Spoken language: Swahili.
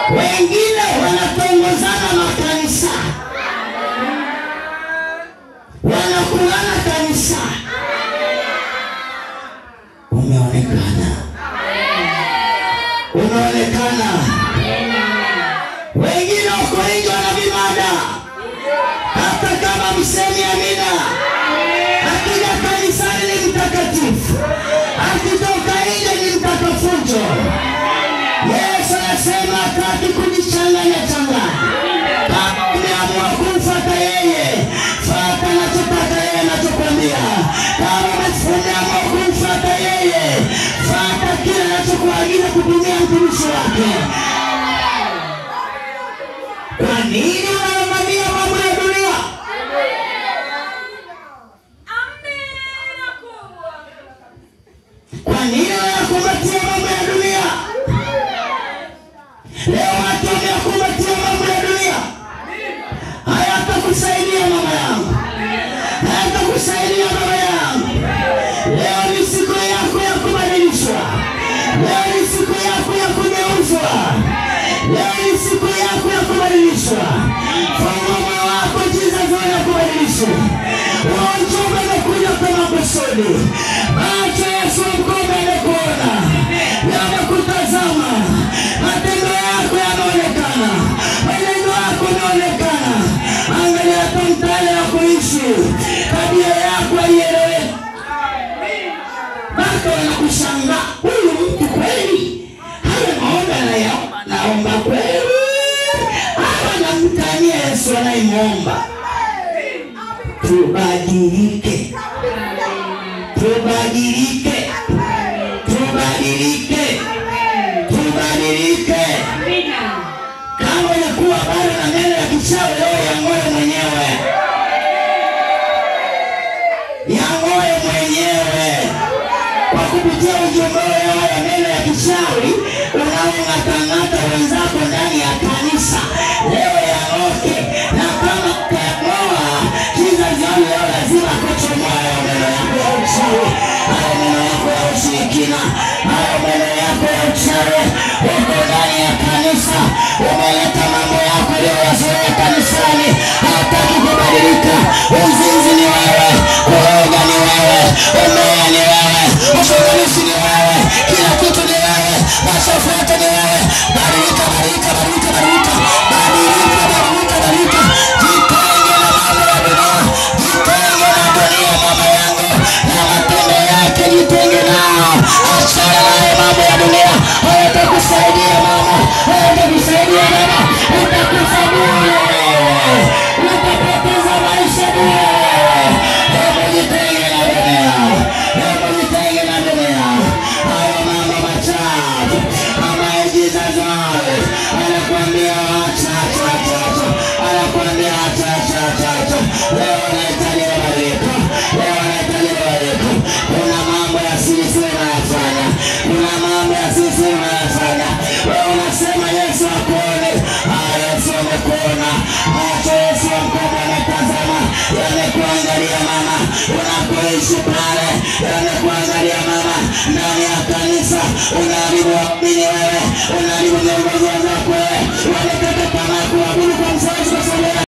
Wengine wanatongozana makanisa, wanakulana kanisa. Umeonekana, umeonekana. Wengine wako nje wana vimada, hata kama msemi amina. Akija kanisani ni mtakatifu, akitoka nje ni mtakafujo. Yesu anasema hataki kujichanganya changanya. Kama umeamua kumfuata yeye, fuata anachotaka yeye anachokwambia. Kama umeamua kumfuata yeye, fuata kile anachokuagiza kutumia mtumishi wake. Kwa nini unang'ang'ania mambo ya dunia? Kwa nini unakumbatia mambo ya dunia? Leo watu wanakumbatia mambo ya dunia. Hayatakusaidia mama yangu, hayatakusaidia baba yangu. Leo ni siku yako ya kubadilishwa. Leo ni siku yako ya kugeuzwa. Leo ni siku yako ya kubadilishwa. Fungua moyo wako, Jesus anakubadilisha. Ujumbe umekuja kwa makusudi. Macho ya Yesu mkono yanakuona, yanakutazama. Matendo yako yanaonekana, mwenendo wako unaonekana. Angalia mtaala ya kuishi, tabia yako haieleweki. Watu wanakushangaa, huyu mtu kweli haya maombi anaomba kweli? Hawa anamtania Yesu anayemuomba. Tubadilike, tubadilike, tubadilike, tubadilike. Kama unakuwa bado na neno ya kichawi, leo yangoe mwenyewe, yangoe mwenyewe. Kwa kupitia ujumbe wa neno ya kichawi unaong'atang'ata wenzako ndani ya kanisa, leo yangoke. Na kama kayamoa kiza zao, leo lazima kuchomoa neno yako ya uchawi, neno yako ya ushirikina, neno yako ya uchawi. Uko ndani ya kanisa, umeleta mambo yako leo yazoea kanisani, hataki kubadilika. Uzinzi ni wewe, uoga ni wewe, umea ni wewe, ushughulishi ni wewe, kila kitu ni wewe, masofu yote ni wewe. Badilika, badilika, badilika, badilika, badilika, badilika, badilika. Jitenge na mambo ya dunia, jitenge na dunia mama yangu, na matendo yake jitenge nao. Achana na mambo ya dunia, hayatakusaidia mama, hayatakusaidia mama, utakusaidia wewe, utapoteza maisha wewe. Hebu jitenge na dunia, hebu jitenge na dunia. Hayo mambo machafu, mama Jesus anakuambia acha, acha, acha, acha. Anakuambia acha, acha, acha, acha. Leo unahitaji mabadiliko, leo unahitaji mabadiliko. Kuna mambo ya sisi unayafanya, kuna mambo ya sisi unayafanya. Wewe unasema Yesu akuone, Yesu amekuona. Macho Yesu mkono anatazama, yanakuangalia mama, unapoishi pale, yanakuangalia mama. Ndani ya kanisa unaharibu waamini wewe, unaharibu viongozi wako wewe, wanataka kama kuabudu kwa msaada.